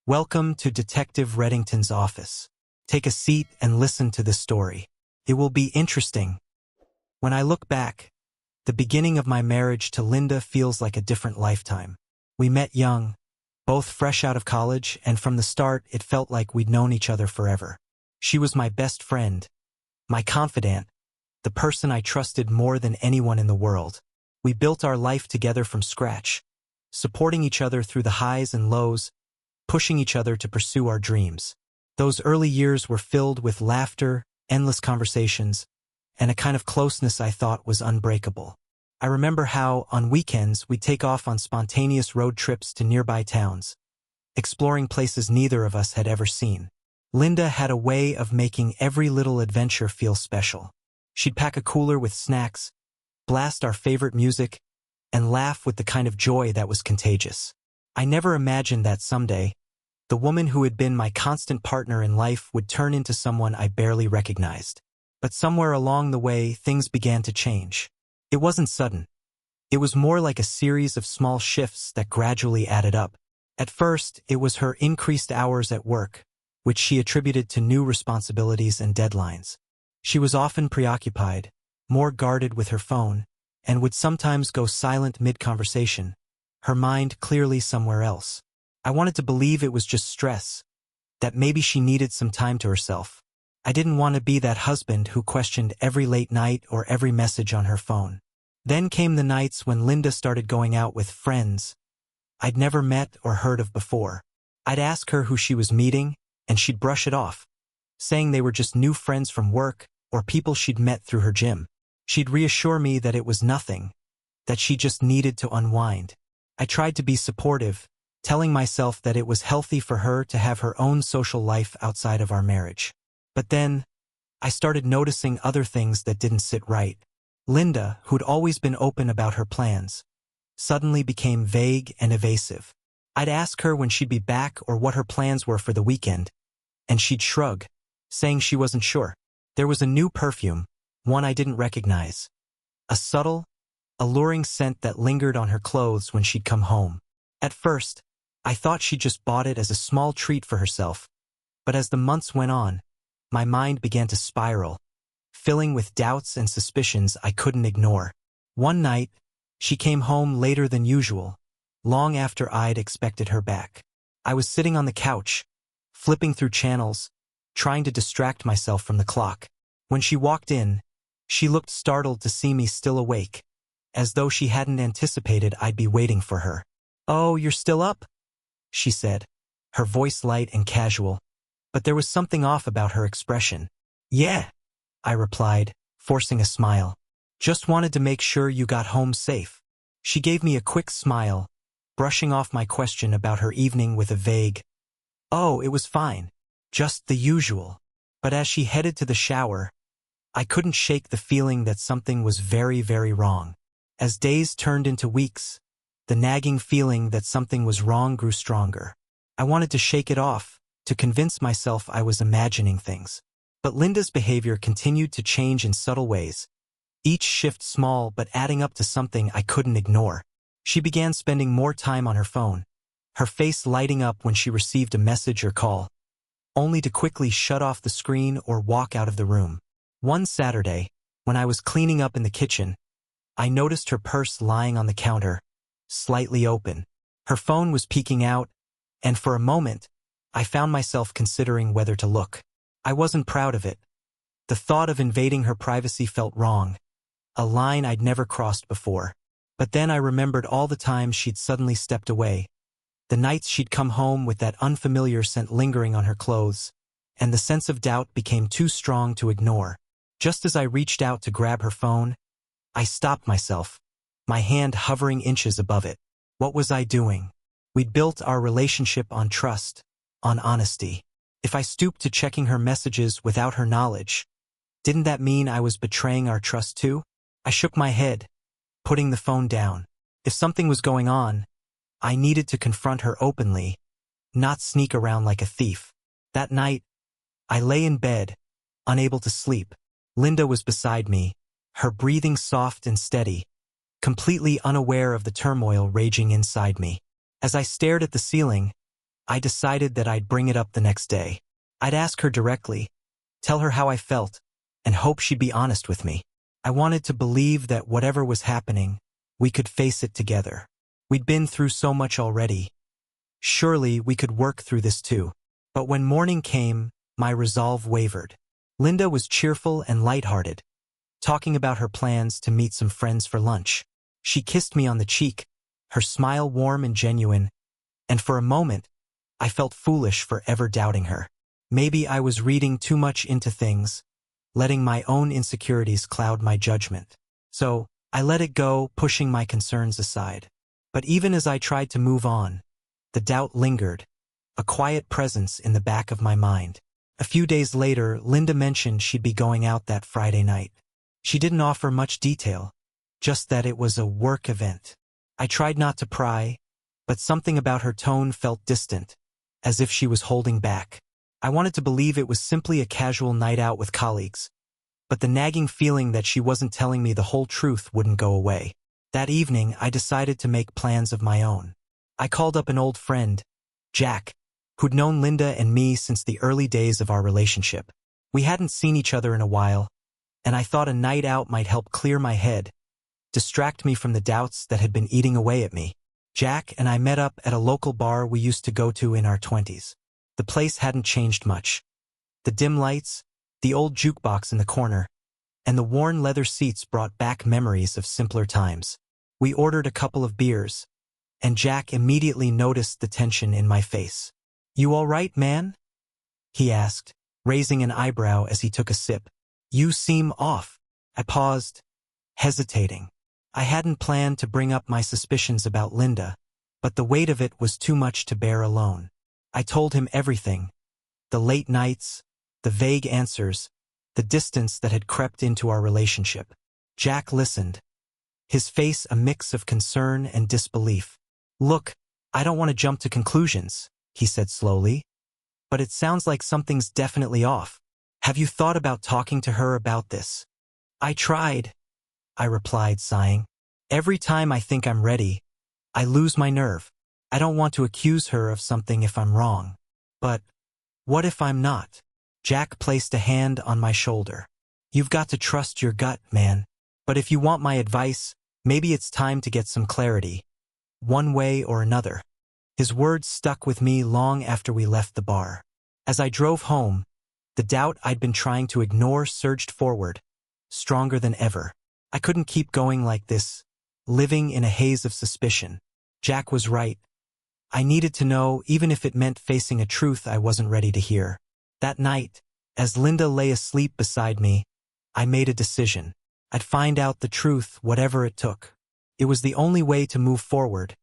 Welcome to Detective Reddington's office. Take a seat and listen to this story. It will be interesting. When I look back, the beginning of my marriage to Linda feels like a different lifetime. We met young, both fresh out of college, and from the start it felt like we'd known each other forever. She was my best friend, my confidant, the person I trusted more than anyone in the world. We built our life together from scratch, supporting each other through the highs and lows, pushing each other to pursue our dreams. Those early years were filled with laughter, endless conversations, and a kind of closeness I thought was unbreakable. I remember how, on weekends, we'd take off on spontaneous road trips to nearby towns, exploring places neither of us had ever seen. Linda had a way of making every little adventure feel special. She'd pack a cooler with snacks, blast our favorite music, and laugh with the kind of joy that was contagious. I never imagined that someday, the woman who had been my constant partner in life would turn into someone I barely recognized. But somewhere along the way, things began to change. It wasn't sudden. It was more like a series of small shifts that gradually added up. At first, it was her increased hours at work, which she attributed to new responsibilities and deadlines. She was often preoccupied, more guarded with her phone, and would sometimes go silent mid-conversation, her mind clearly somewhere else. I wanted to believe it was just stress, that maybe she needed some time to herself. I didn't want to be that husband who questioned every late night or every message on her phone. Then came the nights when Linda started going out with friends I'd never met or heard of before. I'd ask her who she was meeting, and she'd brush it off, saying they were just new friends from work or people she'd met through her gym. She'd reassure me that it was nothing, that she just needed to unwind. I tried to be supportive, telling myself that it was healthy for her to have her own social life outside of our marriage. But then, I started noticing other things that didn't sit right. Linda, who'd always been open about her plans, suddenly became vague and evasive. I'd ask her when she'd be back or what her plans were for the weekend, and she'd shrug, saying she wasn't sure. There was a new perfume, one I didn't recognize. A subtle, alluring scent that lingered on her clothes when she'd come home. At first, I thought she'd just bought it as a small treat for herself, but as the months went on, my mind began to spiral, filling with doubts and suspicions I couldn't ignore. One night, she came home later than usual, long after I'd expected her back. I was sitting on the couch, flipping through channels, trying to distract myself from the clock. When she walked in, she looked startled to see me still awake, as though she hadn't anticipated I'd be waiting for her. "Oh, you're still up?" she said, her voice light and casual, but there was something off about her expression. "Yeah," I replied, forcing a smile. "Just wanted to make sure you got home safe." She gave me a quick smile, brushing off my question about her evening with a vague, "Oh, it was fine. Just the usual." But as she headed to the shower, I couldn't shake the feeling that something was very, very wrong. As days turned into weeks, the nagging feeling that something was wrong grew stronger. I wanted to shake it off, to convince myself I was imagining things. But Linda's behavior continued to change in subtle ways, each shift small but adding up to something I couldn't ignore. She began spending more time on her phone, her face lighting up when she received a message or call, only to quickly shut off the screen or walk out of the room. One Saturday, when I was cleaning up in the kitchen, I noticed her purse lying on the counter, slightly open. Her phone was peeking out, and for a moment, I found myself considering whether to look. I wasn't proud of it. The thought of invading her privacy felt wrong, a line I'd never crossed before. But then I remembered all the times she'd suddenly stepped away, the nights she'd come home with that unfamiliar scent lingering on her clothes, and the sense of doubt became too strong to ignore. Just as I reached out to grab her phone, I stopped myself, my hand hovering inches above it. What was I doing? We'd built our relationship on trust, on honesty. If I stooped to checking her messages without her knowledge, didn't that mean I was betraying our trust too? I shook my head, putting the phone down. If something was going on, I needed to confront her openly, not sneak around like a thief. That night, I lay in bed, unable to sleep. Linda was beside me, her breathing soft and steady, completely unaware of the turmoil raging inside me. As I stared at the ceiling, I decided that I'd bring it up the next day. I'd ask her directly, tell her how I felt, and hope she'd be honest with me. I wanted to believe that whatever was happening, we could face it together. We'd been through so much already. Surely we could work through this too. But when morning came, my resolve wavered. Linda was cheerful and lighthearted, talking about her plans to meet some friends for lunch. She kissed me on the cheek, her smile warm and genuine, and for a moment, I felt foolish for ever doubting her. Maybe I was reading too much into things, letting my own insecurities cloud my judgment. So, I let it go, pushing my concerns aside. But even as I tried to move on, the doubt lingered, a quiet presence in the back of my mind. A few days later, Linda mentioned she'd be going out that Friday night. She didn't offer much detail, just that it was a work event. I tried not to pry, but something about her tone felt distant, as if she was holding back. I wanted to believe it was simply a casual night out with colleagues, but the nagging feeling that she wasn't telling me the whole truth wouldn't go away. That evening, I decided to make plans of my own. I called up an old friend, Jack, who'd known Linda and me since the early days of our relationship. We hadn't seen each other in a while, and I thought a night out might help clear my head, distract me from the doubts that had been eating away at me. Jack and I met up at a local bar we used to go to in our 20s. The place hadn't changed much. The dim lights, the old jukebox in the corner, and the worn leather seats brought back memories of simpler times. We ordered a couple of beers, and Jack immediately noticed the tension in my face. "You all right, man?" he asked, raising an eyebrow as he took a sip. "You seem off." I paused, hesitating. I hadn't planned to bring up my suspicions about Linda, but the weight of it was too much to bear alone. I told him everything, the late nights, the vague answers, the distance that had crept into our relationship. Jack listened, his face a mix of concern and disbelief. "Look, I don't want to jump to conclusions," he said slowly, "but it sounds like something's definitely off. Have you thought about talking to her about this?" "I tried," I replied, sighing. "Every time I think I'm ready, I lose my nerve. I don't want to accuse her of something if I'm wrong. But what if I'm not?" Jack placed a hand on my shoulder. "You've got to trust your gut, man. But if you want my advice, maybe it's time to get some clarity, one way or another." His words stuck with me long after we left the bar. As I drove home, the doubt I'd been trying to ignore surged forward, stronger than ever. I couldn't keep going like this, living in a haze of suspicion. Jack was right. I needed to know, even if it meant facing a truth I wasn't ready to hear. That night, as Linda lay asleep beside me, I made a decision. I'd find out the truth, whatever it took. It was the only way to move forward,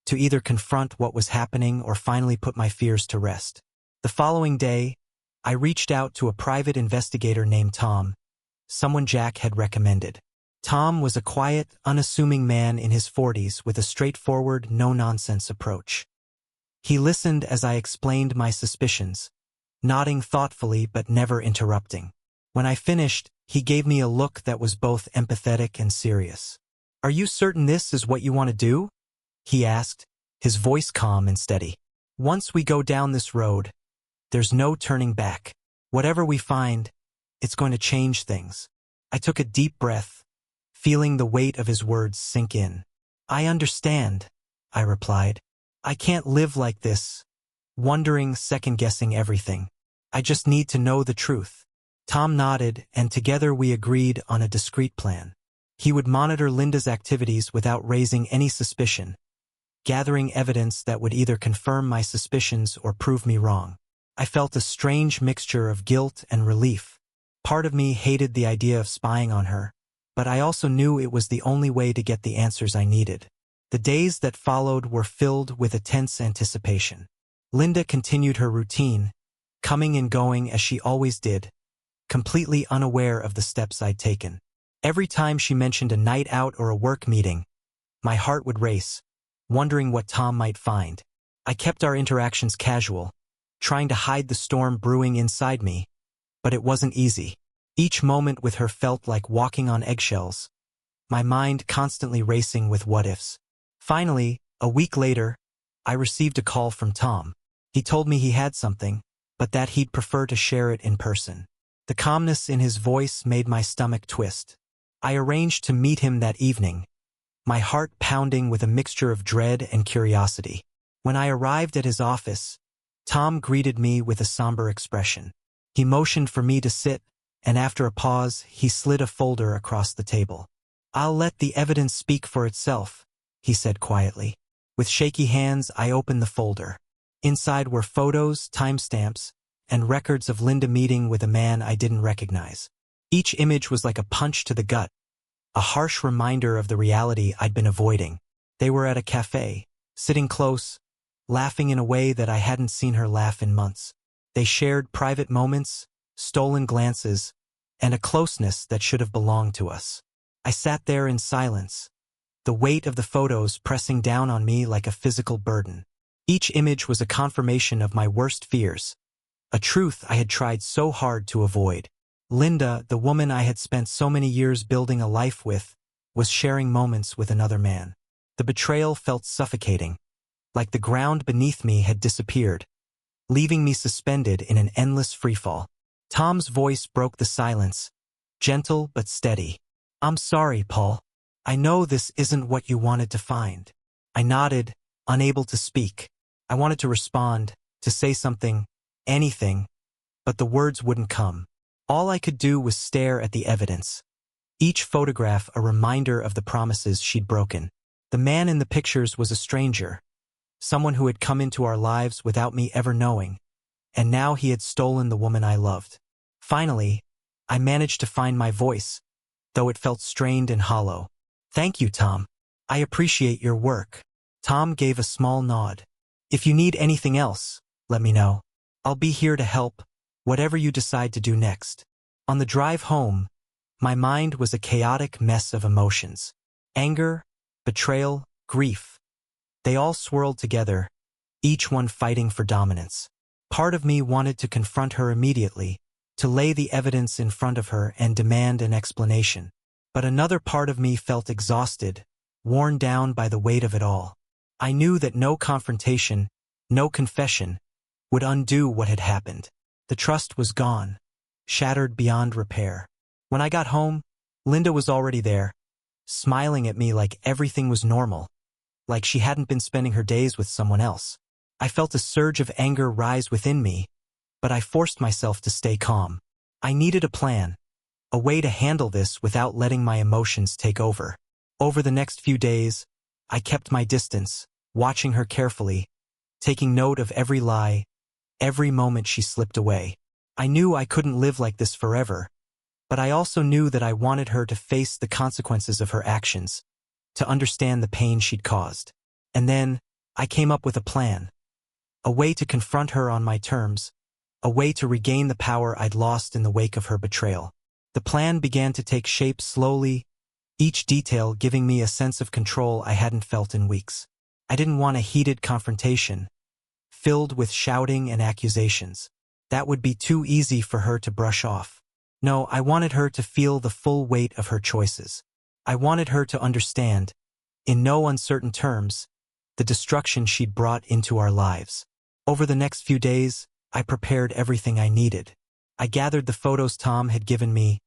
to either confront what was happening or finally put my fears to rest. The following day, I reached out to a private investigator named Tom, someone Jack had recommended. Tom was a quiet, unassuming man in his 40s with a straightforward, no-nonsense approach. He listened as I explained my suspicions, nodding thoughtfully but never interrupting. When I finished, he gave me a look that was both empathetic and serious. "Are you certain this is what you want to do?" he asked, his voice calm and steady. "Once we go down this road, there's no turning back. Whatever we find, it's going to change things." I took a deep breath, feeling the weight of his words sink in. "I understand," I replied. "I can't live like this, wondering, second-guessing everything. I just need to know the truth." Tom nodded, and together we agreed on a discreet plan. He would monitor Linda's activities without raising any suspicion, gathering evidence that would either confirm my suspicions or prove me wrong. I felt a strange mixture of guilt and relief. Part of me hated the idea of spying on her, but I also knew it was the only way to get the answers I needed. The days that followed were filled with a tense anticipation. Linda continued her routine, coming and going as she always did, completely unaware of the steps I'd taken. Every time she mentioned a night out or a work meeting, my heart would race, wondering what Tom might find. I kept our interactions casual, trying to hide the storm brewing inside me, but it wasn't easy. Each moment with her felt like walking on eggshells, my mind constantly racing with what-ifs. Finally, a week later, I received a call from Tom. He told me he had something, but that he'd prefer to share it in person. The calmness in his voice made my stomach twist. I arranged to meet him that evening, my heart pounding with a mixture of dread and curiosity. When I arrived at his office, Tom greeted me with a somber expression. He motioned for me to sit, and after a pause, he slid a folder across the table. "I'll let the evidence speak for itself," he said quietly. With shaky hands, I opened the folder. Inside were photos, timestamps, and records of Linda meeting with a man I didn't recognize. Each image was like a punch to the gut, a harsh reminder of the reality I'd been avoiding. They were at a cafe, sitting close, laughing in a way that I hadn't seen her laugh in months. They shared private moments, stolen glances, and a closeness that should have belonged to us. I sat there in silence, the weight of the photos pressing down on me like a physical burden. Each image was a confirmation of my worst fears, a truth I had tried so hard to avoid. Linda, the woman I had spent so many years building a life with, was sharing moments with another man. The betrayal felt suffocating, like the ground beneath me had disappeared, leaving me suspended in an endless freefall. Tom's voice broke the silence, gentle but steady. "I'm sorry, Paul. I know this isn't what you wanted to find." I nodded, unable to speak. I wanted to respond, to say something, anything, but the words wouldn't come. All I could do was stare at the evidence. Each photograph a reminder of the promises she'd broken. The man in the pictures was a stranger, someone who had come into our lives without me ever knowing, and now he had stolen the woman I loved. Finally, I managed to find my voice, though it felt strained and hollow. "Thank you, Tom. I appreciate your work." Tom gave a small nod. "If you need anything else, let me know. I'll be here to help, whatever you decide to do next." On the drive home, my mind was a chaotic mess of emotions. Anger, betrayal, grief. They all swirled together, each one fighting for dominance. Part of me wanted to confront her immediately, to lay the evidence in front of her and demand an explanation. But another part of me felt exhausted, worn down by the weight of it all. I knew that no confrontation, no confession, would undo what had happened. The trust was gone, shattered beyond repair. When I got home, Linda was already there, smiling at me like everything was normal, like she hadn't been spending her days with someone else. I felt a surge of anger rise within me, but I forced myself to stay calm. I needed a plan, a way to handle this without letting my emotions take over. Over the next few days, I kept my distance, watching her carefully, taking note of every lie, every moment she slipped away. I knew I couldn't live like this forever, but I also knew that I wanted her to face the consequences of her actions, to understand the pain she'd caused. And then, I came up with a plan. A way to confront her on my terms, a way to regain the power I'd lost in the wake of her betrayal. The plan began to take shape slowly, each detail giving me a sense of control I hadn't felt in weeks. I didn't want a heated confrontation, filled with shouting and accusations. That would be too easy for her to brush off. No, I wanted her to feel the full weight of her choices. I wanted her to understand, in no uncertain terms, the destruction she'd brought into our lives. Over the next few days, I prepared everything I needed. I gathered the photos Tom had given me,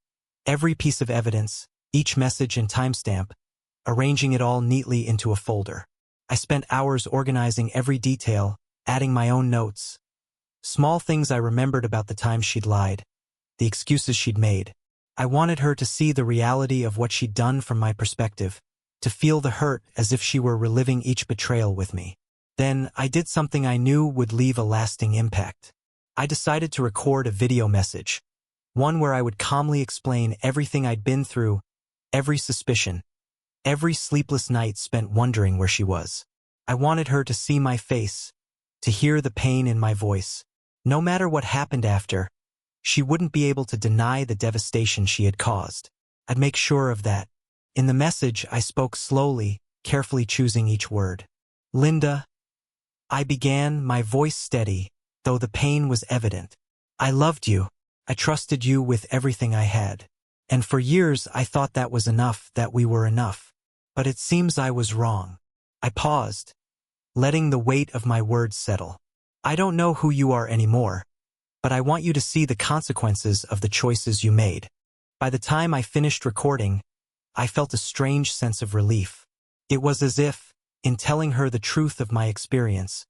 every piece of evidence, each message and timestamp, arranging it all neatly into a folder. I spent hours organizing every detail, adding my own notes. Small things I remembered about the times she'd lied, the excuses she'd made. I wanted her to see the reality of what she'd done from my perspective, to feel the hurt as if she were reliving each betrayal with me. Then, I did something I knew would leave a lasting impact. I decided to record a video message, one where I would calmly explain everything I'd been through, every suspicion, every sleepless night spent wondering where she was. I wanted her to see my face, to hear the pain in my voice. No matter what happened after, she wouldn't be able to deny the devastation she had caused. I'd make sure of that. In the message, I spoke slowly, carefully choosing each word. "Linda," I began, my voice steady, though the pain was evident. "I loved you. I trusted you with everything I had. And for years I thought that was enough, that we were enough. But it seems I was wrong." I paused, letting the weight of my words settle. I don't know who you are anymore, but I want you to see the consequences of the choices you made. By the time I finished recording, I felt a strange sense of relief. It was as if, in telling her the truth of my experience,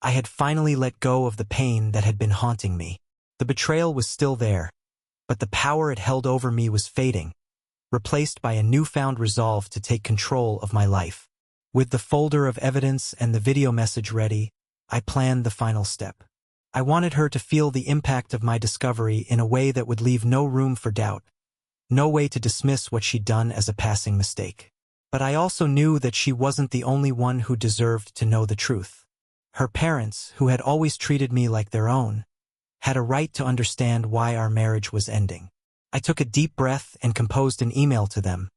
I had finally let go of the pain that had been haunting me. The betrayal was still there, but the power it held over me was fading, replaced by a newfound resolve to take control of my life. With the folder of evidence and the video message ready, I planned the final step. I wanted her to feel the impact of my discovery in a way that would leave no room for doubt, no way to dismiss what she'd done as a passing mistake. But I also knew that she wasn't the only one who deserved to know the truth. Her parents, who had always treated me like their own, had a right to understand why our marriage was ending. I took a deep breath and composed an email to them,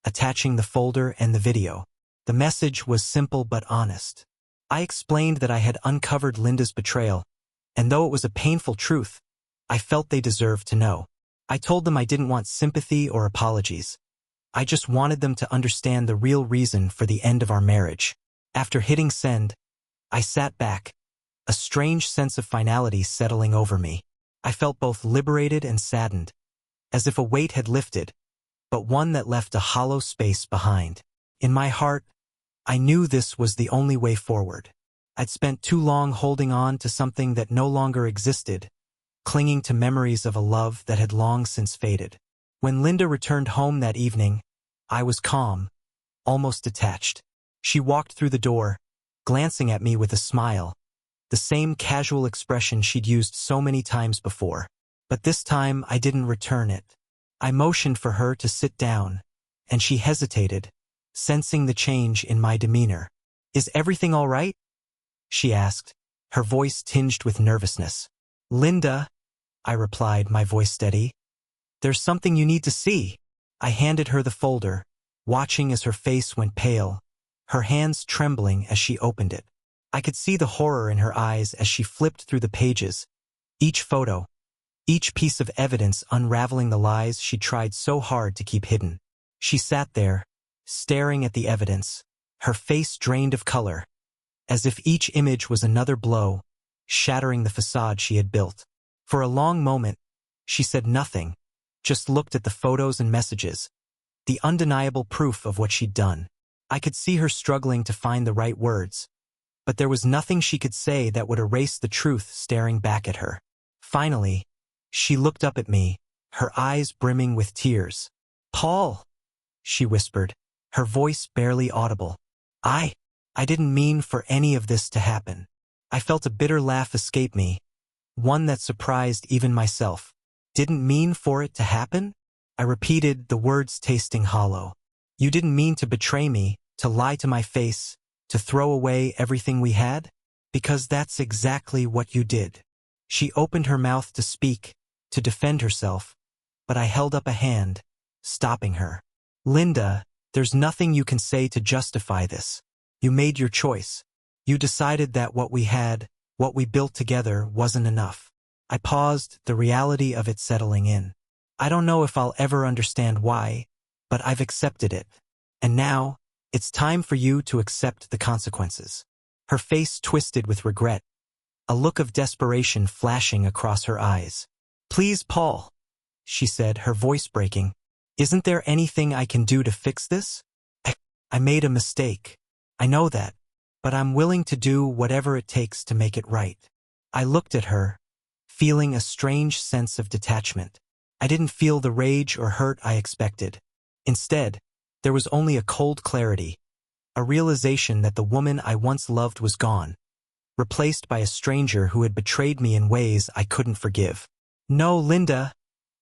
attaching the folder and the video. The message was simple but honest. I explained that I had uncovered Linda's betrayal, and though it was a painful truth, I felt they deserved to know. I told them I didn't want sympathy or apologies. I just wanted them to understand the real reason for the end of our marriage. After hitting send, I sat back, a strange sense of finality settling over me. I felt both liberated and saddened, as if a weight had lifted, but one that left a hollow space behind. In my heart, I knew this was the only way forward. I'd spent too long holding on to something that no longer existed, clinging to memories of a love that had long since faded. When Linda returned home that evening, I was calm, almost detached. She walked through the door, glancing at me with a smile, the same casual expression she'd used so many times before. But this time I didn't return it. I motioned for her to sit down, and she hesitated, sensing the change in my demeanor. "Is everything all right?" she asked, her voice tinged with nervousness. "Linda," I replied, my voice steady, "there's something you need to see." I handed her the folder, watching as her face went pale, her hands trembling as she opened it. I could see the horror in her eyes as she flipped through the pages, each photo, each piece of evidence unraveling the lies she tried so hard to keep hidden. She sat there, staring at the evidence, her face drained of color, as if each image was another blow, shattering the facade she had built. For a long moment, she said nothing, just looked at the photos and messages, the undeniable proof of what she'd done. I could see her struggling to find the right words, but there was nothing she could say that would erase the truth staring back at her. Finally, she looked up at me, her eyes brimming with tears. "Paul," she whispered, her voice barely audible. I didn't mean for any of this to happen." I felt a bitter laugh escape me, one that surprised even myself. "Didn't mean for it to happen?" I repeated, the words tasting hollow. "You didn't mean to betray me, to lie to my face, to throw away everything we had? Because that's exactly what you did." She opened her mouth to speak, to defend herself, but I held up a hand, stopping her. "Linda, there's nothing you can say to justify this. You made your choice. You decided that what we had, what we built together, wasn't enough." I paused, the reality of it settling in. "I don't know if I'll ever understand why, but I've accepted it. And now, it's time for you to accept the consequences." Her face twisted with regret, a look of desperation flashing across her eyes. "Please, Paul," she said, her voice breaking. "Isn't there anything I can do to fix this? I made a mistake. I know that, but I'm willing to do whatever it takes to make it right." I looked at her, feeling a strange sense of detachment. I didn't feel the rage or hurt I expected. Instead, there was only a cold clarity, a realization that the woman I once loved was gone, replaced by a stranger who had betrayed me in ways I couldn't forgive. "No, Linda,"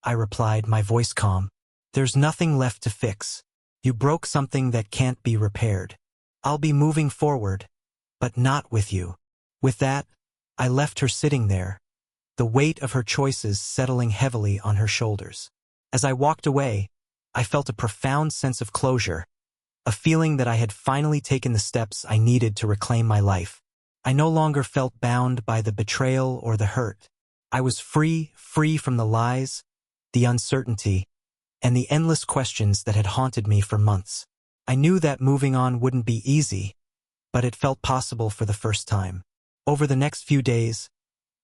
I replied, my voice calm. "There's nothing left to fix. You broke something that can't be repaired. I'll be moving forward, but not with you." With that, I left her sitting there, the weight of her choices settling heavily on her shoulders. As I walked away, I felt a profound sense of closure, a feeling that I had finally taken the steps I needed to reclaim my life. I no longer felt bound by the betrayal or the hurt. I was free from the lies, the uncertainty, and the endless questions that had haunted me for months. I knew that moving on wouldn't be easy, but it felt possible for the first time. Over the next few days,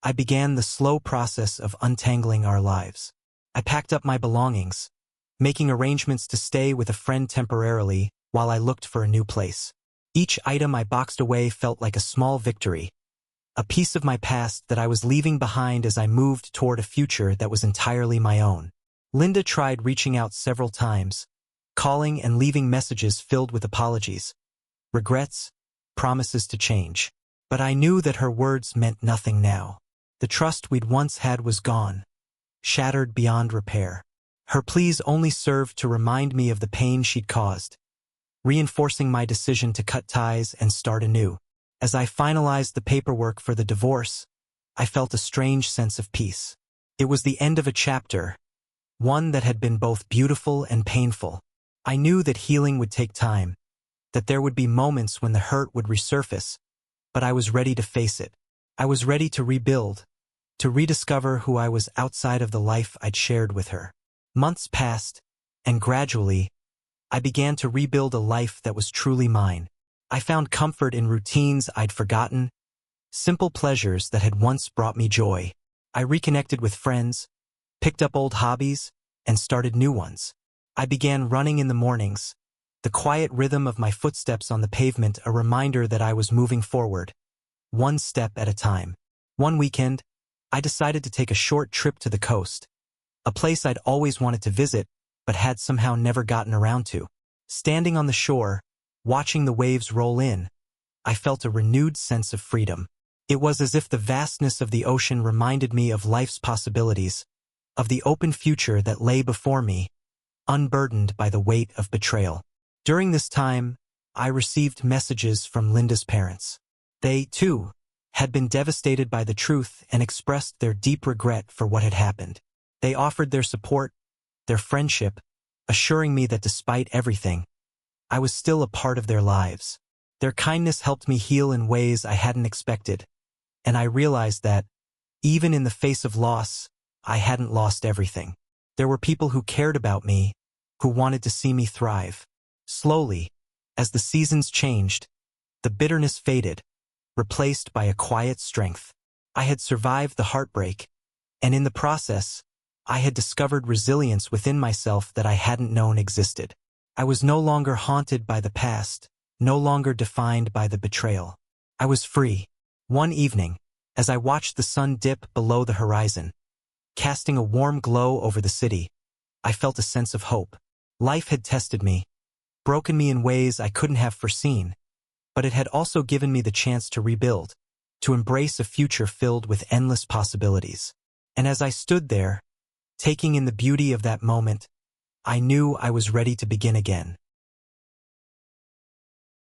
I began the slow process of untangling our lives. I packed up my belongings, making arrangements to stay with a friend temporarily while I looked for a new place. Each item I boxed away felt like a small victory, a piece of my past that I was leaving behind as I moved toward a future that was entirely my own. Linda tried reaching out several times, calling and leaving messages filled with apologies, regrets, promises to change. But I knew that her words meant nothing now. The trust we'd once had was gone, shattered beyond repair. Her pleas only served to remind me of the pain she'd caused, reinforcing my decision to cut ties and start anew. As I finalized the paperwork for the divorce, I felt a strange sense of peace. It was the end of a chapter, one that had been both beautiful and painful. I knew that healing would take time, that there would be moments when the hurt would resurface, but I was ready to face it. I was ready to rebuild, to rediscover who I was outside of the life I'd shared with her. Months passed, and gradually, I began to rebuild a life that was truly mine. I found comfort in routines I'd forgotten, simple pleasures that had once brought me joy. I reconnected with friends, picked up old hobbies, and started new ones. I began running in the mornings, the quiet rhythm of my footsteps on the pavement a reminder that I was moving forward, one step at a time. One weekend, I decided to take a short trip to the coast, a place I'd always wanted to visit but had somehow never gotten around to. Standing on the shore, watching the waves roll in, I felt a renewed sense of freedom. It was as if the vastness of the ocean reminded me of life's possibilities, of the open future that lay before me, unburdened by the weight of betrayal. During this time, I received messages from Linda's parents. They, too, had been devastated by the truth and expressed their deep regret for what had happened. They offered their support, their friendship, assuring me that despite everything, I was still a part of their lives. Their kindness helped me heal in ways I hadn't expected, and I realized that, even in the face of loss, I hadn't lost everything. There were people who cared about me, who wanted to see me thrive. Slowly, as the seasons changed, the bitterness faded, replaced by a quiet strength. I had survived the heartbreak, and in the process, I had discovered resilience within myself that I hadn't known existed. I was no longer haunted by the past, no longer defined by the betrayal. I was free. One evening, as I watched the sun dip below the horizon, casting a warm glow over the city, I felt a sense of hope. Life had tested me, broken me in ways I couldn't have foreseen, but it had also given me the chance to rebuild, to embrace a future filled with endless possibilities. And as I stood there, taking in the beauty of that moment, I knew I was ready to begin again.